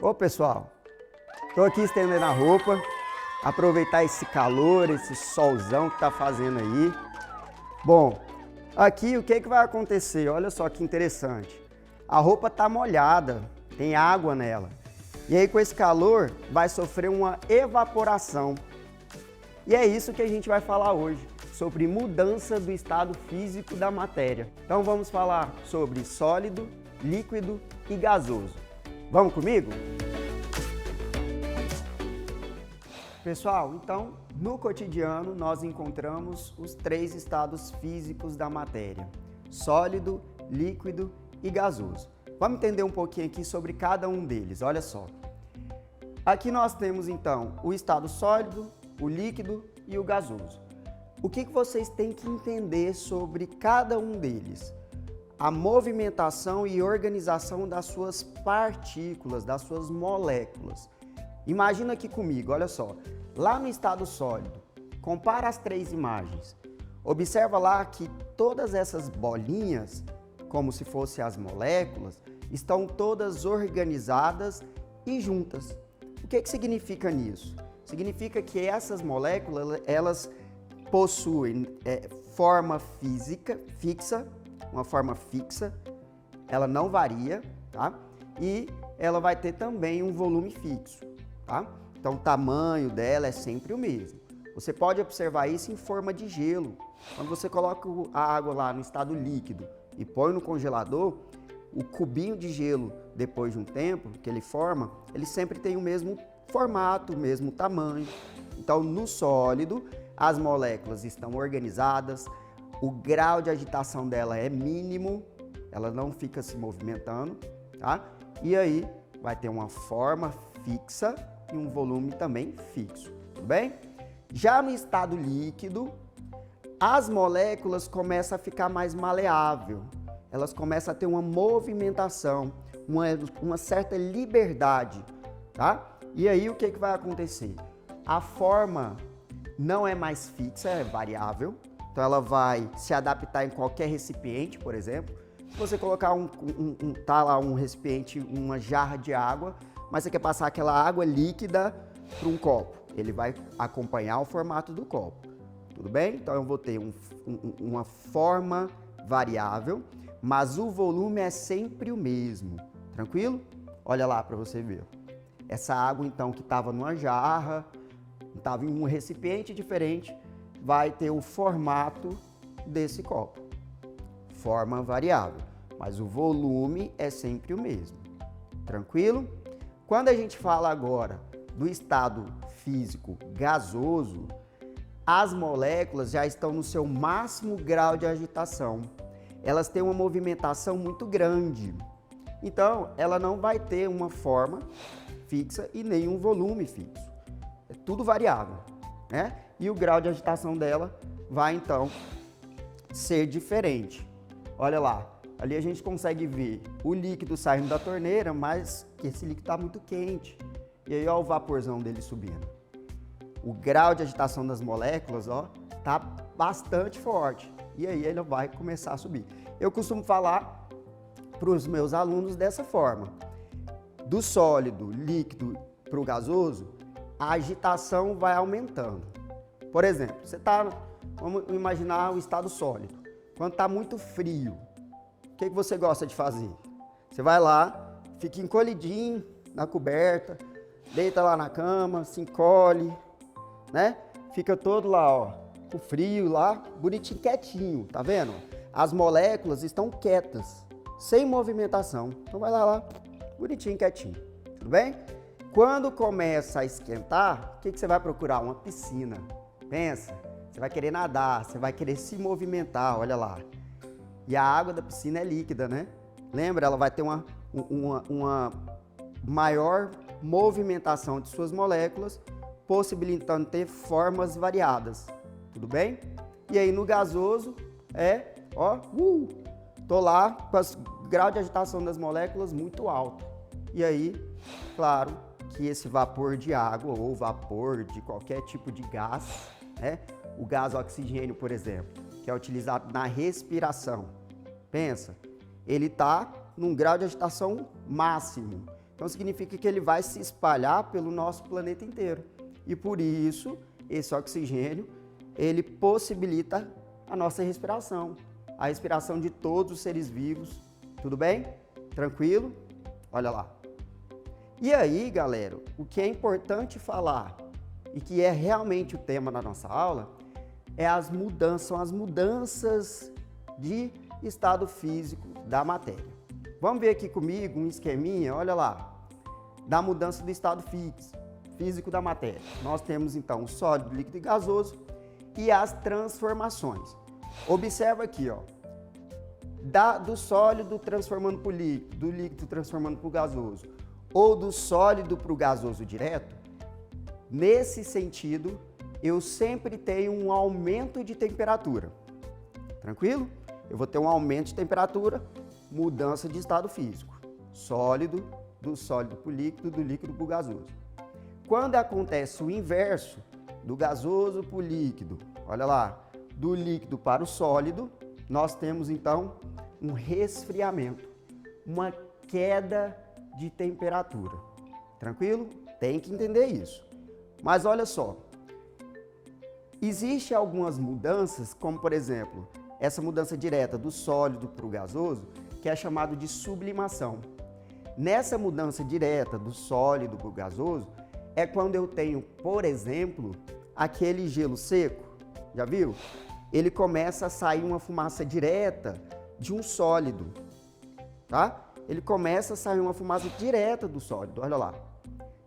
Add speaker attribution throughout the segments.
Speaker 1: Ô pessoal, tô aqui estendendo a roupa, aproveitar esse calor, esse solzão que tá fazendo aí. Bom, aqui o que vai acontecer? Olha só que interessante. A roupa tá molhada, tem água nela. E aí com esse calor vai sofrer uma evaporação. E é isso que a gente vai falar hoje, sobre mudança do estado físico da matéria. Então vamos falar sobre sólido, líquido e gasoso. Vamos comigo? Pessoal, então, no cotidiano nós encontramos os três estados físicos da matéria: sólido, líquido e gasoso. Vamos entender um pouquinho aqui sobre cada um deles, olha só. Aqui nós temos então o estado sólido, o líquido e o gasoso. O que vocês têm que entender sobre cada um deles? A movimentação e organização das suas partículas, das suas moléculas. Imagina aqui comigo, olha só, lá no estado sólido, compara as três imagens. Observa lá que todas essas bolinhas, como se fossem as moléculas, estão todas organizadas e juntas. O que significa nisso? Significa que essas moléculas, elas possuem forma física, fixa, uma forma fixa, ela não varia, tá? E ela vai ter também um volume fixo. Tá? Então o tamanho dela é sempre o mesmo. Você pode observar isso em forma de gelo. Quando você coloca a água lá no estado líquido e põe no congelador, o cubinho de gelo, depois de um tempo que ele forma, ele sempre tem o mesmo formato, o mesmo tamanho. Então no sólido, as moléculas estão organizadas, o grau de agitação dela é mínimo, ela não fica se movimentando, tá? E aí vai ter uma forma fixa e um volume também fixo, tudo bem? Já no estado líquido, as moléculas começam a ficar mais maleável, elas começam a ter uma movimentação, uma certa liberdade, tá? E aí o que vai acontecer? A forma não é mais fixa, é variável, então ela vai se adaptar em qualquer recipiente, por exemplo. Se você colocar um recipiente, uma jarra de água, mas você quer passar aquela água líquida para um copo, ele vai acompanhar o formato do copo, tudo bem? Então eu vou ter uma forma variável, mas o volume é sempre o mesmo, tranquilo? Olha lá para você ver. Essa água então que estava numa jarra, estava em um recipiente diferente, vai ter o formato desse copo, forma variável, mas o volume é sempre o mesmo, tranquilo? Quando a gente fala agora do estado físico gasoso, as moléculas já estão no seu máximo grau de agitação. Elas têm uma movimentação muito grande. Então, ela não vai ter uma forma fixa e nem um volume fixo. É tudo variável, né? E o grau de agitação dela vai, então, ser diferente. Olha lá. Ali a gente consegue ver o líquido saindo da torneira, mas que esse líquido está muito quente. E aí, ó, o vaporzão dele subindo. O grau de agitação das moléculas, ó, tá bastante forte. E aí ele vai começar a subir. Eu costumo falar para os meus alunos dessa forma. Do sólido, líquido para o gasoso, a agitação vai aumentando. Por exemplo, vamos imaginar o estado sólido. Quando está muito frio, o que você gosta de fazer? Você vai lá, fica encolhidinho na coberta, deita lá na cama, se encolhe, né? Fica todo lá, ó, com frio lá, bonitinho, quietinho, tá vendo? As moléculas estão quietas, sem movimentação. Então vai lá, bonitinho, quietinho, tudo bem? Quando começa a esquentar, o que você vai procurar? Uma piscina. Pensa, você vai querer nadar, você vai querer se movimentar, olha lá. E a água da piscina é líquida, né? Lembra? Ela vai ter uma maior movimentação de suas moléculas, possibilitando ter formas variadas. Tudo bem? E aí no gasoso tô lá com o grau de agitação das moléculas muito alto. E aí, claro, que esse vapor de água ou vapor de qualquer tipo de gás, né? O gás oxigênio, por exemplo, que é utilizado na respiração. Pensa, ele está num grau de agitação máximo. Então significa que ele vai se espalhar pelo nosso planeta inteiro. E por isso, esse oxigênio, ele possibilita a nossa respiração, a respiração de todos os seres vivos. Tudo bem? Tranquilo? Olha lá. E aí, galera, o que é importante falar e que é realmente o tema da nossa aula são as mudanças de estado físico da matéria. Vamos ver aqui comigo um esqueminha, olha lá, da mudança do estado físico da matéria. Nós temos então o sólido, líquido e gasoso e as transformações. Observa aqui, ó, do sólido transformando para o líquido, do líquido transformando para o gasoso, ou do sólido para o gasoso direto. Nesse sentido, eu sempre tenho um aumento de temperatura. Tranquilo? Eu vou ter um aumento de temperatura, mudança de estado físico. Sólido, do sólido para o líquido, do líquido para o gasoso. Quando acontece o inverso, do gasoso para o líquido, olha lá, do líquido para o sólido, nós temos então um resfriamento, uma queda de temperatura. Tranquilo? Tem que entender isso. Mas olha só, existem algumas mudanças, como por exemplo, essa mudança direta do sólido para o gasoso, que é chamado de sublimação. Nessa mudança direta do sólido para o gasoso, é quando eu tenho, por exemplo, aquele gelo seco, já viu? Ele começa a sair uma fumaça direta de um sólido, tá? Ele começa a sair uma fumaça direta do sólido, olha lá.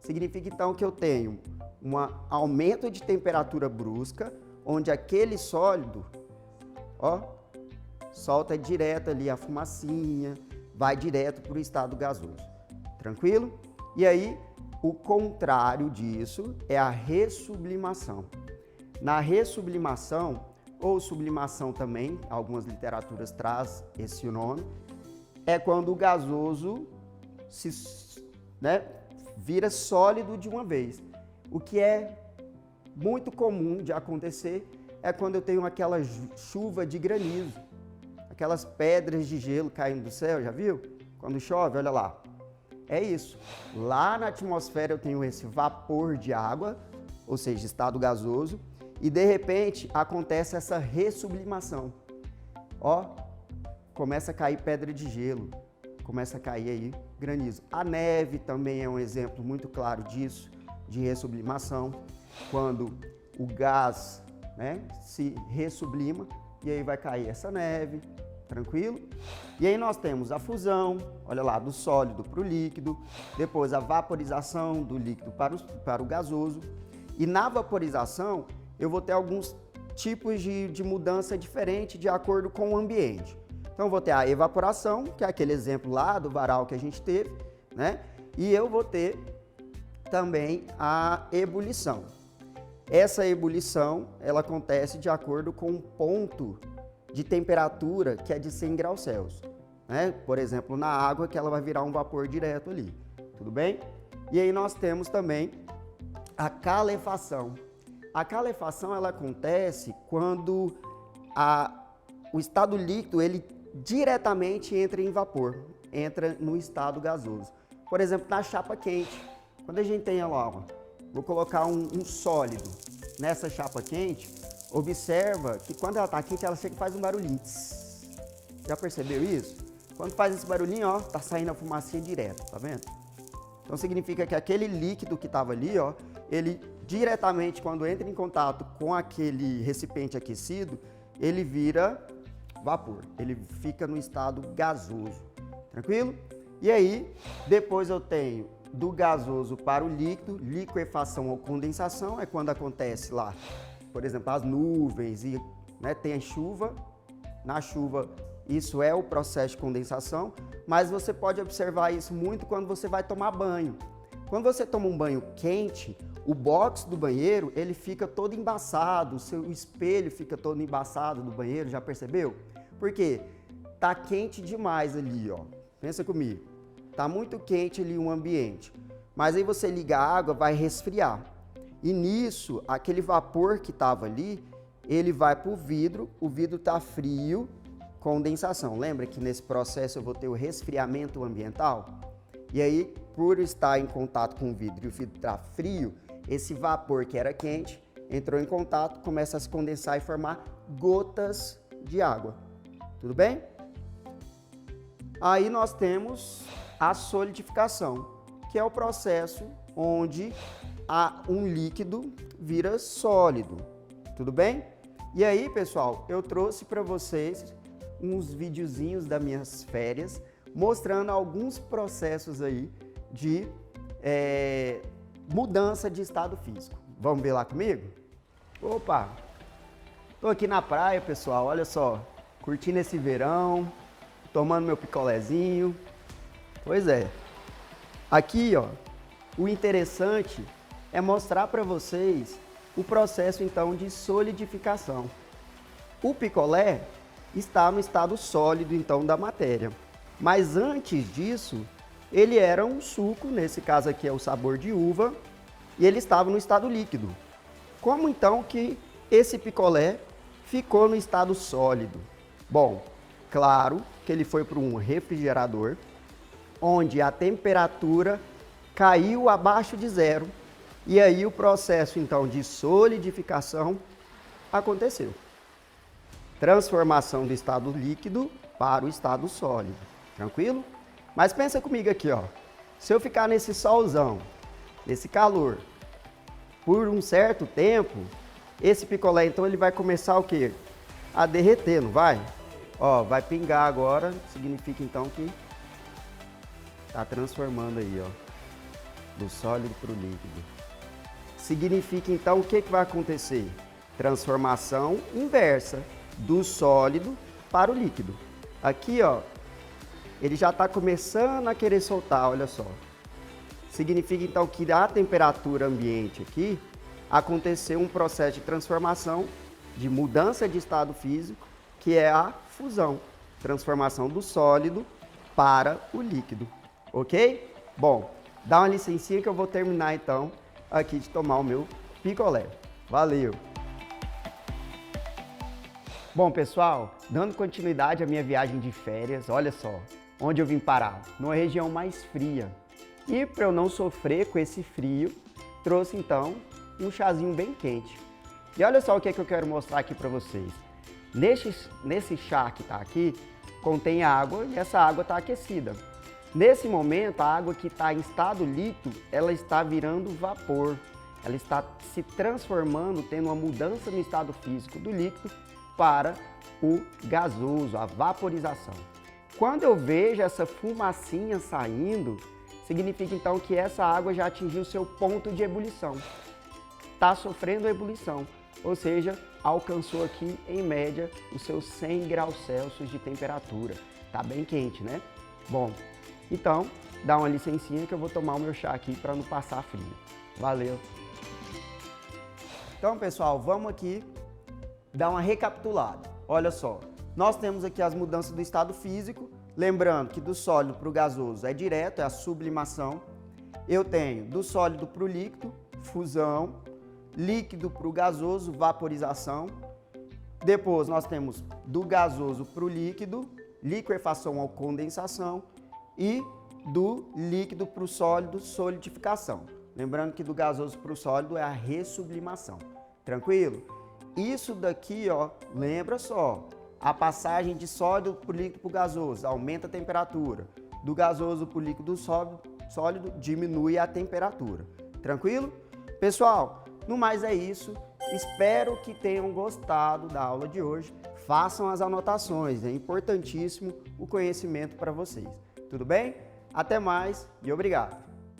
Speaker 1: Significa então que eu tenho um aumento de temperatura brusca, onde aquele sólido, ó, solta direto ali a fumacinha, vai direto para o estado gasoso. Tranquilo? E aí, o contrário disso é a ressublimação. Na ressublimação, ou sublimação também, algumas literaturas trazem esse nome, é quando o gasoso vira sólido de uma vez. O que é muito comum de acontecer é quando eu tenho aquela chuva de granizo, aquelas pedras de gelo caindo do céu, já viu? Quando chove, olha lá. É isso. Lá na atmosfera eu tenho esse vapor de água, ou seja, estado gasoso, e de repente acontece essa ressublimação. Ó, começa a cair pedra de gelo, começa a cair aí granizo. A neve também é um exemplo muito claro disso, de ressublimação, quando o gás, se ressublima e aí vai cair essa neve, tranquilo? E aí nós temos a fusão, olha lá, do sólido para o líquido, depois a vaporização do líquido para o gasoso, e na vaporização eu vou ter alguns tipos de mudança diferente de acordo com o ambiente. Então eu vou ter a evaporação, que é aquele exemplo lá do varal que a gente teve, né? E eu vou ter também a ebulição. Essa ebulição, ela acontece de acordo com um ponto de temperatura que é de 100 graus Celsius, né? Por exemplo, na água, que ela vai virar um vapor direto ali, tudo bem? E aí nós temos também a calefação. A calefação, ela acontece quando o estado líquido, ele diretamente entra em vapor, entra no estado gasoso. Por exemplo, na chapa quente, quando a gente tem lá, ó, vou colocar um sólido nessa chapa quente, observa que quando ela está quente, ela chega e faz um barulhinho. Já percebeu isso? Quando faz esse barulhinho, ó, tá saindo a fumacinha direto, tá vendo? Então significa que aquele líquido que estava ali, ó, ele diretamente, quando entra em contato com aquele recipiente aquecido, ele vira vapor, ele fica no estado gasoso, tranquilo? E aí, depois eu tenho do gasoso para o líquido, liquefação ou condensação, é quando acontece lá, por exemplo, as nuvens e tem a chuva. Na chuva, isso é o processo de condensação, mas você pode observar isso muito quando você vai tomar banho. Quando você toma um banho quente, o box do banheiro, ele fica todo embaçado, o seu espelho fica todo embaçado do banheiro, já percebeu? Por quê? Tá quente demais ali, ó. Pensa comigo. Tá muito quente ali o ambiente. Mas aí você liga a água, vai resfriar. E nisso, aquele vapor que tava ali, ele vai pro vidro, o vidro tá frio, condensação. Lembra que nesse processo eu vou ter o resfriamento ambiental? E aí, por estar em contato com o vidro e o vidro estar frio, esse vapor que era quente entrou em contato, começa a se condensar e formar gotas de água. Tudo bem? Aí nós temos a solidificação, que é o processo onde um líquido vira sólido. Tudo bem? E aí, pessoal, eu trouxe para vocês uns videozinhos das minhas férias mostrando alguns processos aí de mudança de estado físico. Vamos ver lá comigo? Opa! Tô aqui na praia, pessoal, olha só, curtindo esse verão, tomando meu picolézinho. Pois é. Aqui, ó, o interessante é mostrar para vocês o processo então de solidificação. O picolé está no estado sólido então da matéria, mas antes disso ele era um suco, nesse caso aqui é o sabor de uva, e ele estava no estado líquido. Como então que esse picolé ficou no estado sólido? Bom, claro que ele foi para um refrigerador, onde a temperatura caiu abaixo de zero, e aí o processo então de solidificação aconteceu. Transformação do estado líquido para o estado sólido. Tranquilo? Mas pensa comigo aqui, ó. Se eu ficar nesse solzão, nesse calor, por um certo tempo, esse picolé então ele vai começar o quê? A derreter, não vai? Ó, vai pingar agora, significa então que tá transformando aí, ó, do sólido para o líquido. Significa então o que vai acontecer? Transformação inversa do sólido para o líquido. Aqui, ó, ele já está começando a querer soltar, olha só. Significa então que a temperatura ambiente aqui aconteceu um processo de transformação, de mudança de estado físico, que é a fusão, transformação do sólido para o líquido, ok? Bom, dá uma licencinha que eu vou terminar então aqui de tomar o meu picolé. Valeu! Bom, pessoal, dando continuidade à minha viagem de férias, olha só, onde eu vim parar, numa região mais fria. E para eu não sofrer com esse frio, trouxe então um chazinho bem quente. E olha só o que é que eu quero mostrar aqui para vocês. Nesse chá que está aqui, contém água e essa água está aquecida. Nesse momento, a água que está em estado líquido, ela está virando vapor. Ela está se transformando, tendo uma mudança no estado físico do líquido para o gasoso, a vaporização. Quando eu vejo essa fumacinha saindo, significa então que essa água já atingiu seu ponto de ebulição. Está sofrendo ebulição, ou seja, alcançou aqui em média os seus 100 graus Celsius de temperatura. Está bem quente, né? Bom, então dá uma licencinha que eu vou tomar o meu chá aqui para não passar frio. Valeu! Então, pessoal, vamos aqui dar uma recapitulada. Olha só, nós temos aqui as mudanças do estado físico, lembrando que do sólido para o gasoso é direto, é a sublimação. Eu tenho do sólido para o líquido, fusão, líquido para o gasoso, vaporização. Depois nós temos do gasoso para o líquido, liquefação ou condensação. E do líquido para o sólido, solidificação. Lembrando que do gasoso para o sólido é a ressublimação. Tranquilo? Isso daqui, ó, lembra só, a passagem de sólido para o líquido para o gasoso aumenta a temperatura. Do gasoso para o líquido sólido diminui a temperatura. Tranquilo? Pessoal, no mais é isso. Espero que tenham gostado da aula de hoje. Façam as anotações, é importantíssimo o conhecimento para vocês. Tudo bem? Até mais e obrigado!